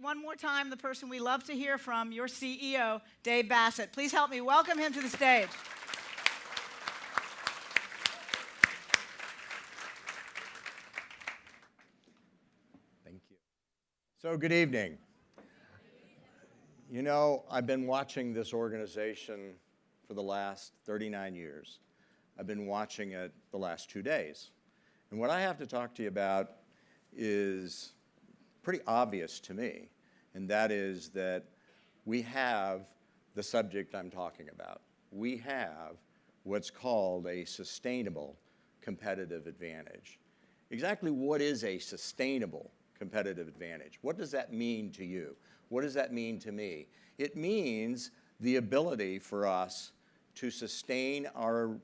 one more time the person we love to hear from, your CEO, Dave Bassett. Please help me welcome him to the stage. Thank you. So good evening. You know, I've been watching this organization for the last 39 years. I've been watching it the last 2 days. And what I have to talk to you about is pretty obvious to me, and that is that we have the subject I'm talking about. We have what's called a sustainable competitive advantage. Exactly what is a sustainable competitive advantage? What does that mean to you? What does that mean to me? It means the ability for us to sustain our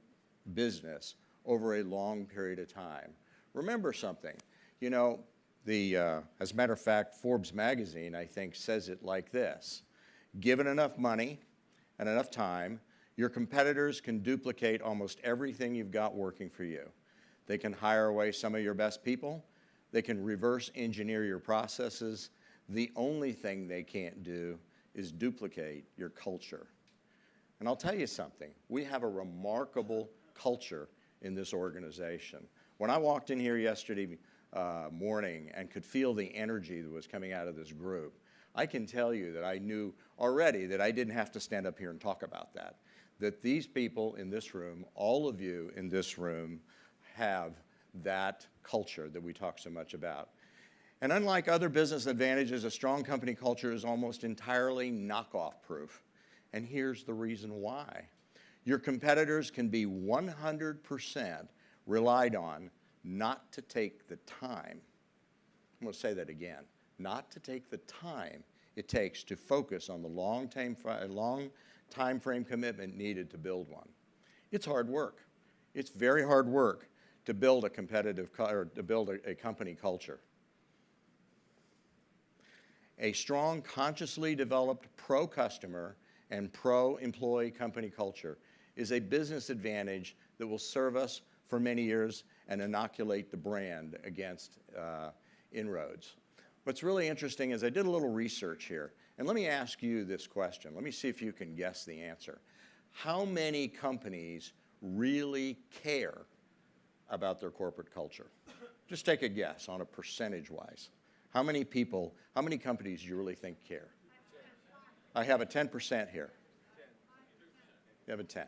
business over a long period of time. Remember something, you know, as a matter of fact, Forbes magazine, I think, says it like this: given enough money and enough time, your competitors can duplicate almost everything you've got working for you. They can hire away some of your best people. They can reverse engineer your processes. The only thing they can't do is duplicate your culture. And I'll tell you something, we have a remarkable culture in this organization. When I walked in here yesterday morning and could feel the energy that was coming out of this group, I can tell you that I knew already that I didn't have to stand up here and talk about that. That these people in this room, all of you in this room, have that culture that we talk so much about. And unlike other business advantages, a strong company culture is almost entirely knockoff proof. And here's the reason why. Your competitors can be 100% relied on not to take the time. I'm going to say that again. Not to take the time it takes to focus on the long time frame commitment needed to build one. It's hard work. It's very hard work to build a competitive, or to build a company culture. A strong, consciously developed pro-customer and pro-employee company culture is a business advantage that will serve us for many years and inoculate the brand against inroads. What's really interesting is I did a little research here, and let me ask you this question. Let me see if you can guess the answer. How many companies really care about their corporate culture? Just take a guess on a percentage-wise. How many people, how many companies do you really think care? I have a 10% here. You have a 10.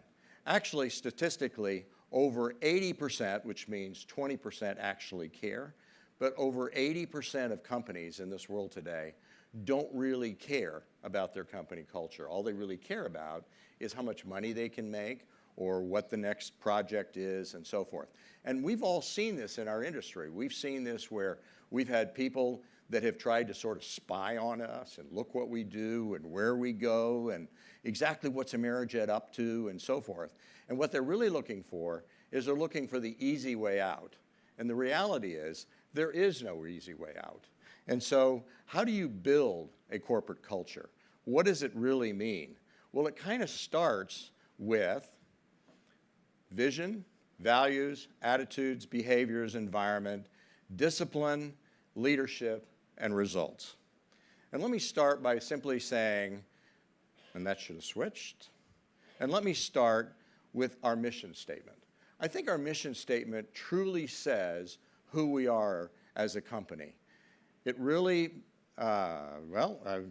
Actually, statistically, over 80%, which means 20% actually care, but over 80% of companies in this world today don't really care about their company culture. All they really care about is how much money they can make or what the next project is and so forth. And we've all seen this in our industry. We've seen this where we've had people that have tried to sort of spy on us and look what we do and where we go and exactly what's Amerijet up to and so forth. And what they're really looking for is they're looking for the easy way out. And the reality is there is no easy way out. And so how do you build a corporate culture? What does it really mean? Well, it kind of starts with vision, values, attitudes, behaviors, environment, discipline, leadership, and results. And let me start by simply saying, and that should have switched, and let me start with our mission statement. I think our mission statement truly says who we are as a company. It really, well, I've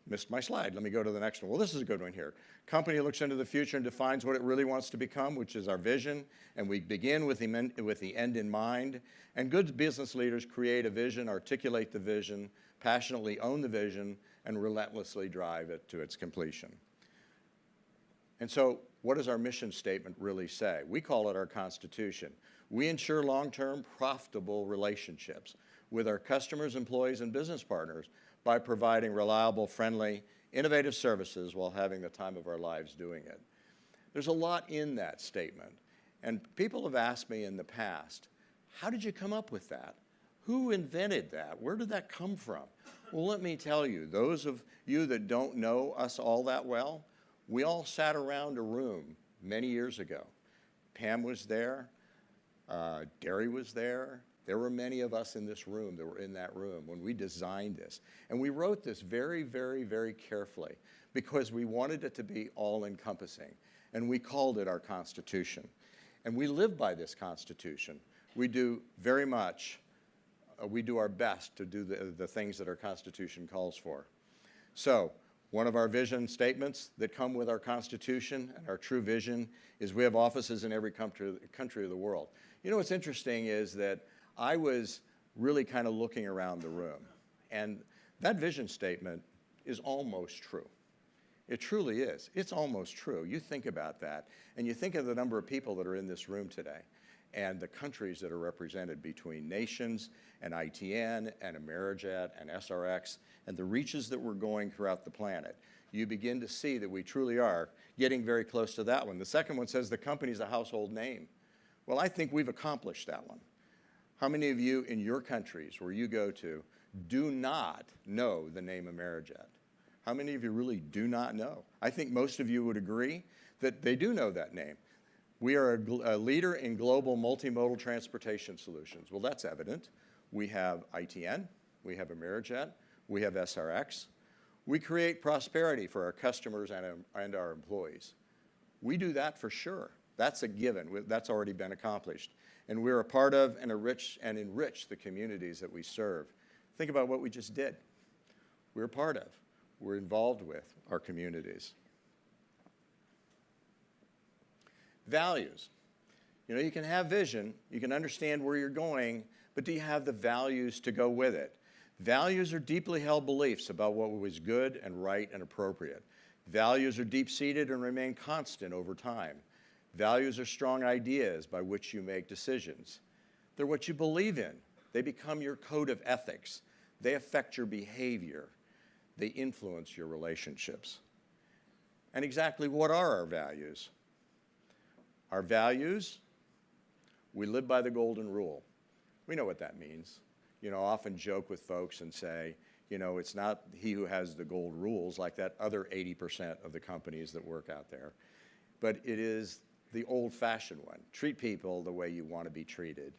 missed my slide. Let me go to the next one. Well, this is a good one here. Company looks into the future and defines what it really wants to become, which is our vision, and we begin with the end in mind. And good business leaders create a vision, articulate the vision, passionately own the vision, and relentlessly drive it to its completion. And so what does our mission statement really say? We call it our Constitution. We ensure long-term profitable relationships with our customers, employees, and business partners by providing reliable, friendly, innovative services while having the time of our lives doing it. There's a lot in that statement. And people have asked me in the past, how did you come up with that? Who invented that? Where did that come from? Well, let me tell you, those of you that don't know us all that well, we all sat around a room many years ago. Pam was there, Derry was there, I There were many of us in this room that were in that room when we designed this. And we wrote this very, very, very carefully because we wanted it to be all-encompassing. And we called it our Constitution. And we live by this Constitution. We do very much, we do our best to do the things that our Constitution calls for. So, one of our vision statements that come with our Constitution and our true vision is we have offices in every country of the world. You know what's interesting is that I was really kind of looking around the room, and that vision statement is almost true. It truly is. It's almost true. You think about that, and you think of the number of people that are in this room today and the countries that are represented between nations and ITN and Amerijet and SRX and the reaches that we're going throughout the planet. You begin to see that we truly are getting very close to that one. The second one says the company's a household name. Well, I think we've accomplished that one. How many of you in your countries where you go to do not know the name Amerijet? How many of you really do not know? I think most of you would agree that they do know that name. We are a leader in global multimodal transportation solutions. Well, that's evident. We have ITN, we have Amerijet, we have SRX. We create prosperity for our customers and our employees. We do that for sure. That's a given. That's already been accomplished. And we're a part of and enrich the communities that we serve. Think about what we just did. We're a part of. We're involved with our communities. Values. You know, you can have vision, you can understand where you're going, but do you have the values to go with it? Values are deeply held beliefs about what was good and right and appropriate. Values are deep-seated and remain constant over time. Values are strong ideas by which you make decisions. They're what you believe in. They become your code of ethics. They affect your behavior. They influence your relationships. And exactly what are our values? Our values, we live by the golden rule. We know what that means. You know, I often joke with folks and say, you know, it's not he who has the gold rules like that other 80% of the companies that work out there, but it is the old-fashioned one. Treat people the way you want to be treated.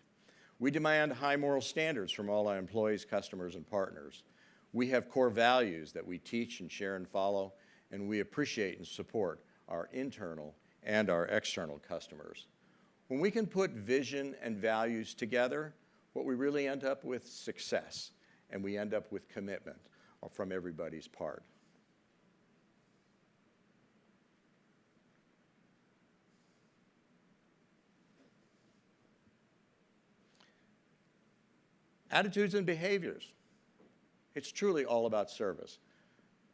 We demand high moral standards from all our employees, customers, and partners. We have core values that we teach and share and follow, and we appreciate and support our internal and our external customers. When we can put vision and values together, what we really end up with is success, and we end up with commitment from everybody's part. Attitudes and behaviors. It's truly all about service.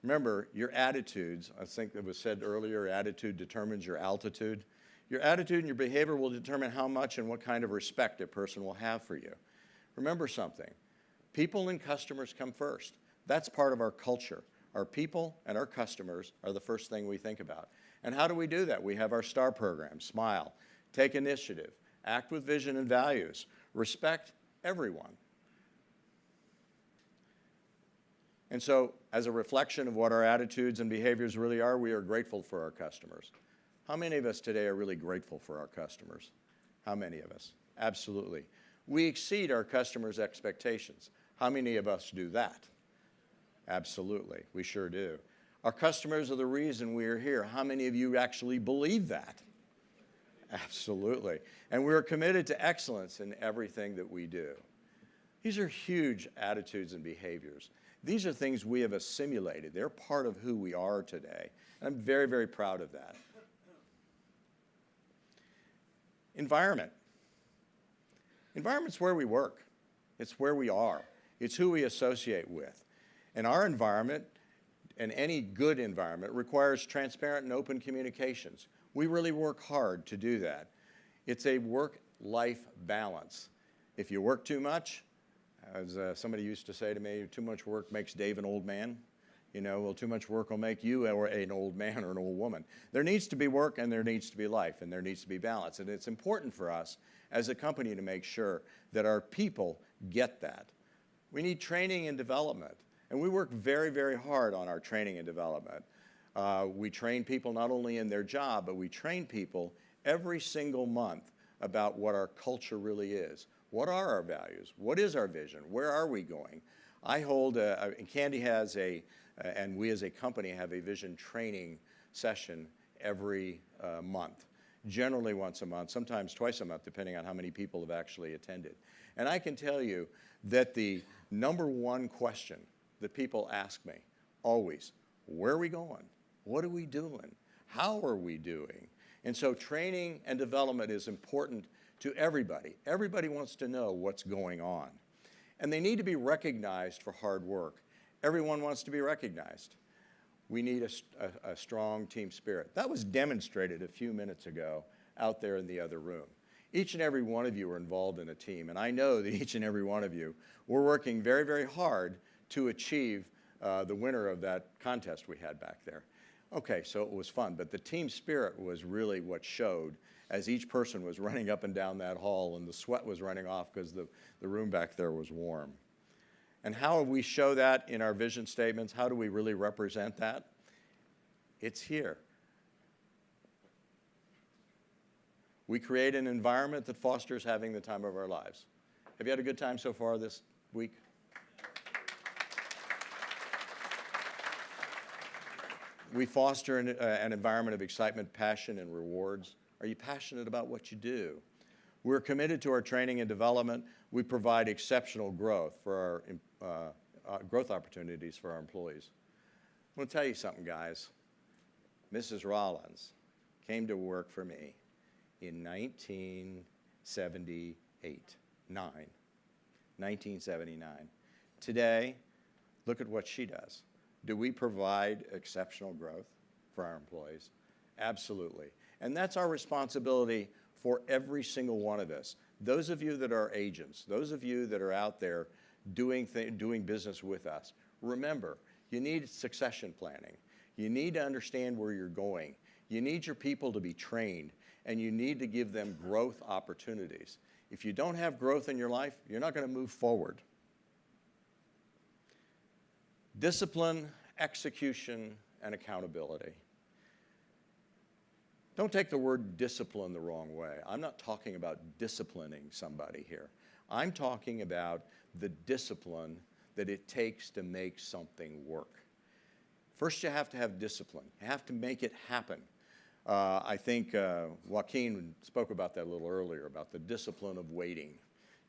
Remember, your attitudes, I think it was said earlier, attitude determines your altitude. Your attitude and your behavior will determine how much and what kind of respect a person will have for you. Remember something, people and customers come first. That's part of our culture. Our people and our customers are the first thing we think about. And how do we do that? We have our STAR program, SMILE, take initiative, act with vision and values, respect everyone. And so, as a reflection of what our attitudes and behaviors really are, we are grateful for our customers. How many of us today are really grateful for our customers? How many of us? Absolutely. We exceed our customers' expectations. How many of us do that? Absolutely. We sure do. Our customers are the reason we are here. How many of you actually believe that? Absolutely. And we are committed to excellence in everything that we do. These are huge attitudes and behaviors. These are things we have assimilated. They're part of who we are today. And I'm very, very proud of that. Environment. Environment's where we work. It's where we are. It's who we associate with. And our environment, and any good environment, requires transparent and open communications. We really work hard to do that. It's a work-life balance. If you work too much, as somebody used to say to me, too much work makes Dave an old man. You know, well, too much work will make you an old man or an old woman. There needs to be work and there needs to be life and there needs to be balance. And it's important for us as a company to make sure that our people get that. We need training and development. And we work very, very hard on our training and development. We train people not only in their job, but we train people every single month about what our culture really is, What are our values? What is our vision? Where are we going? I hold, and Candy has and we as a company have a vision training session every month, generally once a month, sometimes twice a month, depending on how many people have actually attended. And I can tell you that the number one question that people ask me, always, where are we going? What are we doing? How are we doing? And so training and development is important to everybody. Everybody wants to know what's going on. And they need to be recognized for hard work. Everyone wants to be recognized. We need a strong team spirit. That was demonstrated a few minutes ago out there in the other room. Each and every one of you are involved in a team, and I know that each and every one of you were working very, very hard to achieve the winner of that contest we had back there. Okay, so it was fun, but the team spirit was really what showed as each person was running up and down that hall and the sweat was running off because the room back there was warm. And how we show that in our vision statements? How do we really represent that? It's here. We create an environment that fosters having the time of our lives. Have you had a good time so far this week? We foster an environment of excitement, passion, and rewards. Are you passionate about what you do? We're committed to our training and development. We provide exceptional growth for our growth opportunities for our employees. I'm going to tell you something, guys. Mrs. Rollins came to work for me in 1979. Today, look at what she does. Do we provide exceptional growth for our employees? Absolutely. And that's our responsibility for every single one of us. Those of you that are agents, those of you that are out there doing business with us, remember, you need succession planning. You need to understand where you're going. You need your people to be trained, and you need to give them growth opportunities. If you don't have growth in your life, you're not going to move forward. Discipline, execution, and accountability. Don't take the word discipline the wrong way. I'm not talking about disciplining somebody here. I'm talking about the discipline that it takes to make something work. First, you have to have discipline. You have to make it happen. I think Joaquin spoke about that a little earlier, about the discipline of waiting.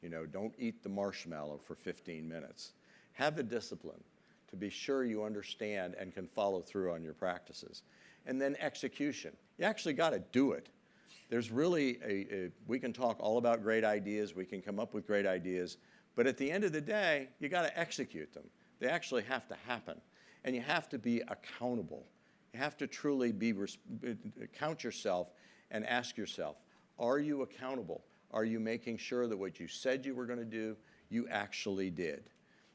You know, don't eat the marshmallow for 15 minutes. Have the discipline to be sure you understand and can follow through on your practices. And then execution. You actually got to do it. There's really we can talk all about great ideas, we can come up with great ideas, but at the end of the day, you got to execute them. They actually have to happen. And you have to be accountable. You have to truly count yourself and ask yourself, are you accountable? Are you making sure that what you said you were going to do, you actually did?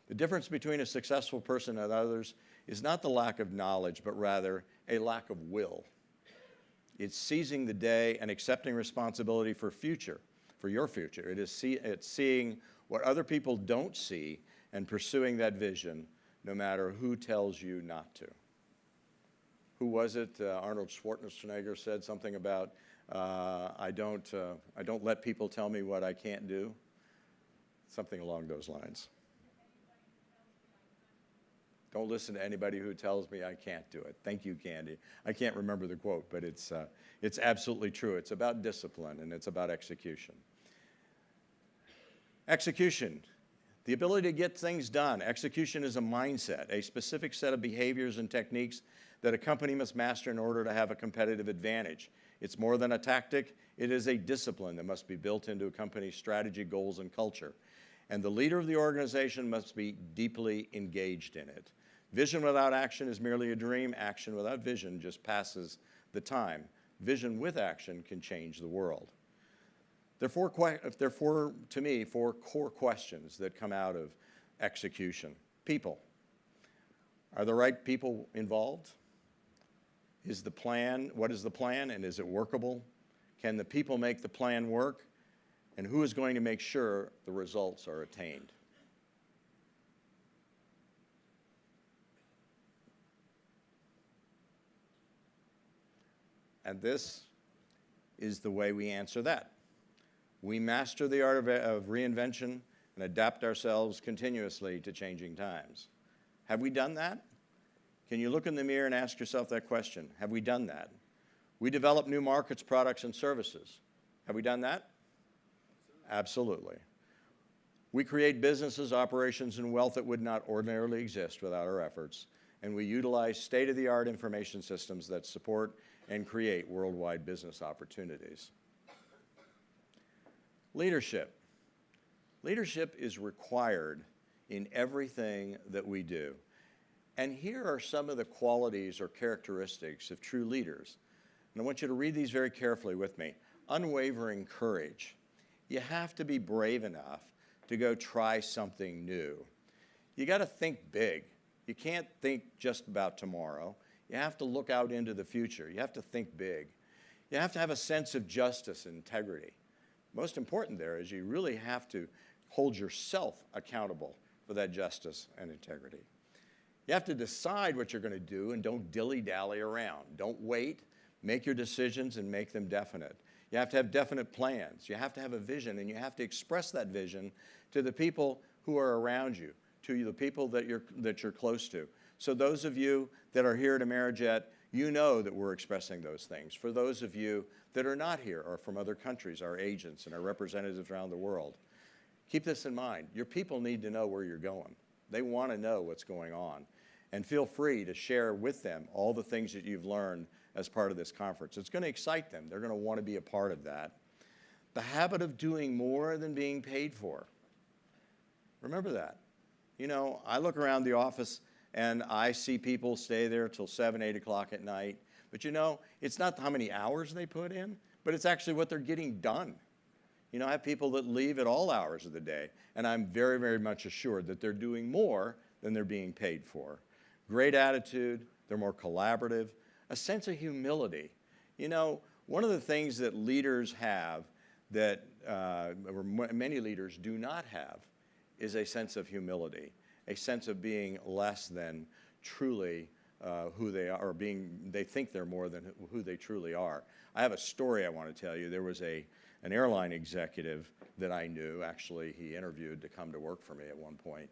The difference between a successful person and others is not the lack of knowledge, but rather a lack of will. It's seizing the day and accepting responsibility for your future. It's seeing what other people don't see and pursuing that vision, no matter who tells you not to. Who was it? Arnold Schwarzenegger said something about, I don't let people tell me what I can't do. Something along those lines. Don't listen to anybody who tells me I can't do it. Thank you, Candy. I can't remember the quote, but it's absolutely true. It's about discipline, and it's about execution. Execution, the ability to get things done. Execution is a mindset, a specific set of behaviors and techniques that a company must master in order to have a competitive advantage. It's more than a tactic. It is a discipline that must be built into a company's strategy, goals, and culture. And the leader of the organization must be deeply engaged in it. Vision without action is merely a dream. Action without vision just passes the time. Vision with action can change the world. There are, to me, four core questions that come out of execution. People. Are the right people involved? What is the plan, and is it workable? Can the people make the plan work? And who is going to make sure the results are attained? And this is the way we answer that. We master the art of reinvention and adapt ourselves continuously to changing times. Have we done that? Can you look in the mirror and ask yourself that question? Have we done that? We develop new markets, products, and services. Have we done that? Absolutely. We create businesses, operations, and wealth that would not ordinarily exist without our efforts, and we utilize state-of-the-art information systems that support and create worldwide business opportunities. Leadership. Leadership is required in everything that we do. And here are some of the qualities or characteristics of true leaders. And I want you to read these very carefully with me. Unwavering courage. You have to be brave enough to go try something new. You got to think big. You can't think just about tomorrow. You have to look out into the future. You have to think big. You have to have a sense of justice and integrity. Most important there is you really have to hold yourself accountable for that justice and integrity. You have to decide what you're going to do and don't dilly-dally around. Don't wait. Make your decisions and make them definite. You have to have definite plans. You have to have a vision, and you have to express that vision to the people who are around you, to the people that you're close to. So those of you that are here at Amerijet, you know that we're expressing those things. For those of you that are not here or from other countries, our agents and our representatives around the world, keep this in mind. Your people need to know where you're going. They want to know what's going on. And feel free to share with them all the things that you've learned as part of this conference. It's going to excite them. They're going to want to be a part of that. The habit of doing more than being paid for. Remember that. You know, I look around the office and I see people stay there till 7, 8 o'clock at night. But you know, it's not how many hours they put in, but it's actually what they're getting done. You know, I have people that leave at all hours of the day, and I'm very, very much assured that they're doing more than they're being paid for. Great attitude, they're more collaborative, a sense of humility. You know, one of the things that leaders have that many leaders do not have is a sense of humility, a sense of being less than truly who they are, or they think they're more than who they truly are. I have a story I want to tell you. There was an airline executive that I knew. Actually, he interviewed to come to work for me at one point.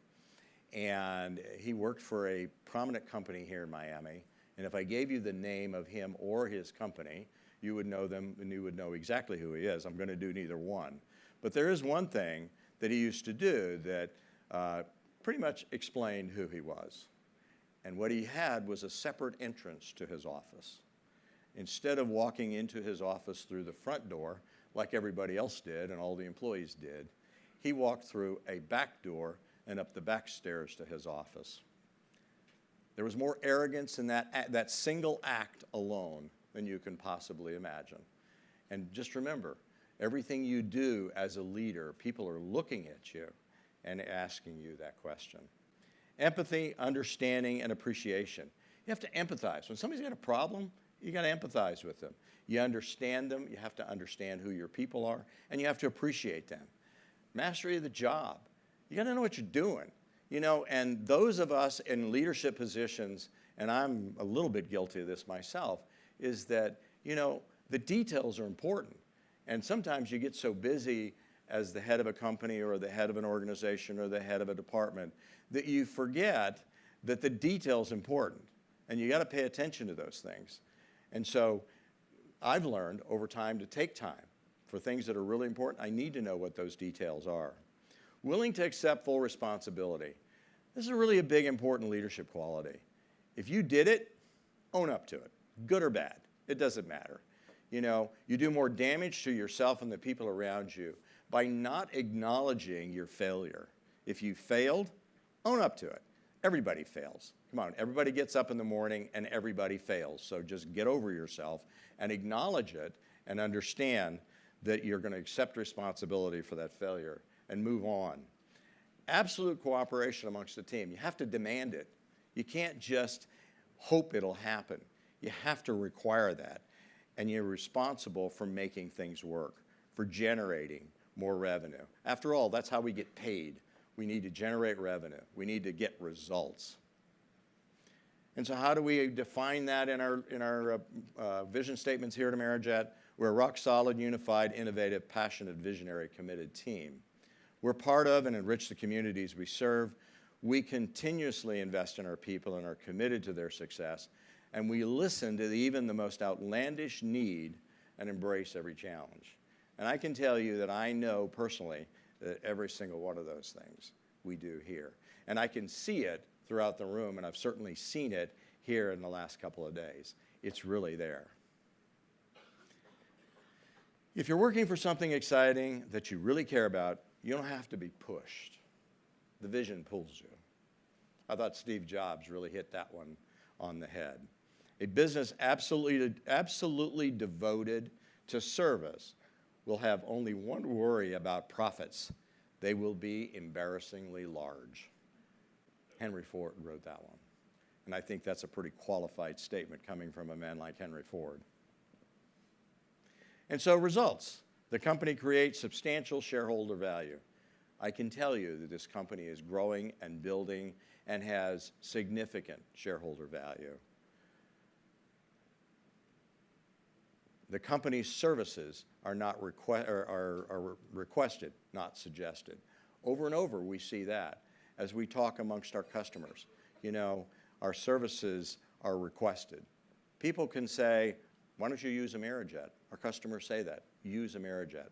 And he worked for a prominent company here in Miami. And if I gave you the name of him or his company, you would know them and you would know exactly who he is. I'm going to do neither one. But there is one thing that he used to do that pretty much explained who he was. And what he had was a separate entrance to his office. Instead of walking into his office through the front door, like everybody else did and all the employees did, he walked through a back door and up the back stairs to his office. There was more arrogance in that single act alone than you can possibly imagine. And just remember, everything you do as a leader, people are looking at you and asking you that question. Empathy, understanding, and appreciation. You have to empathize. When somebody's got a problem, you got to empathize with them. You understand them, you have to understand who your people are, and you have to appreciate them. Mastery of the job. You got to know what you're doing. You know, and those of us in leadership positions, and I'm a little bit guilty of this myself, is that, you know, the details are important. And sometimes you get so busy as the head of a company or the head of an organization or the head of a department that you forget that the detail's important. And you got to pay attention to those things. And so I've learned over time to take time for things that are really important. I need to know what those details are. Willing to accept full responsibility. This is really a big, important leadership quality. If you did it, own up to it, good or bad. It doesn't matter. You know, you do more damage to yourself and the people around you by not acknowledging your failure. If you failed, own up to it. Everybody fails. Come on, everybody gets up in the morning and everybody fails. So just get over yourself and acknowledge it and understand that you're going to accept responsibility for that failure and move on. Absolute cooperation amongst the team. You have to demand it. You can't just hope it'll happen. You have to require that. And you're responsible for making things work, for generating more revenue. After all, that's how we get paid. We need to generate revenue. We need to get results. And so how do we define that in our vision statements here at Amerijet? We're a rock-solid, unified, innovative, passionate, visionary, committed team. We're part of and enrich the communities we serve. We continuously invest in our people and are committed to their success, and we listen to even the most outlandish need and embrace every challenge. And I can tell you that I know personally that every single one of those things we do here. And I can see it throughout the room, and I've certainly seen it here in the last couple of days. It's really there. If you're working for something exciting that you really care about, you don't have to be pushed. The vision pulls you. I thought Steve Jobs really hit that one on the head. A business absolutely devoted to service will have only one worry about profits. They will be embarrassingly large. Henry Ford wrote that one. And I think that's a pretty qualified statement coming from a man like Henry Ford. And so results. The company creates substantial shareholder value. I can tell you that this company is growing and building and has significant shareholder value. The company's services are requested, not suggested. Over and over, we see that as we talk amongst our customers. You know, our services are requested. People can say, why don't you use Amerijet? Our customers say that, use Amerijet.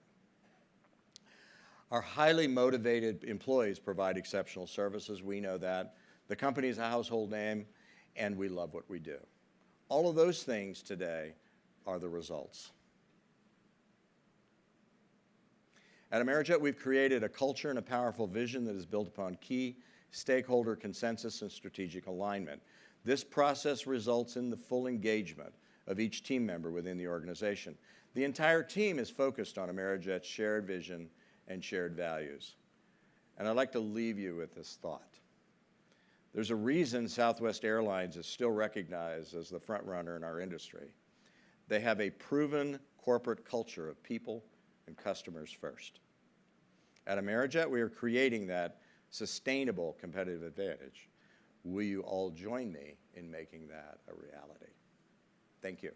Our highly motivated employees provide exceptional services. We know that. The company is a household name, and we love what we do. All of those things today are the results. At Amerijet, we've created a culture and a powerful vision that is built upon key stakeholder consensus and strategic alignment. This process results in the full engagement of each team member within the organization. The entire team is focused on Amerijet's shared vision and shared values. And I'd like to leave you with this thought. There's a reason Southwest Airlines is still recognized as the front runner in our industry. They have a proven corporate culture of people and customers first. At Amerijet, we are creating that sustainable competitive advantage. Will you all join me in making that a reality? Thank you.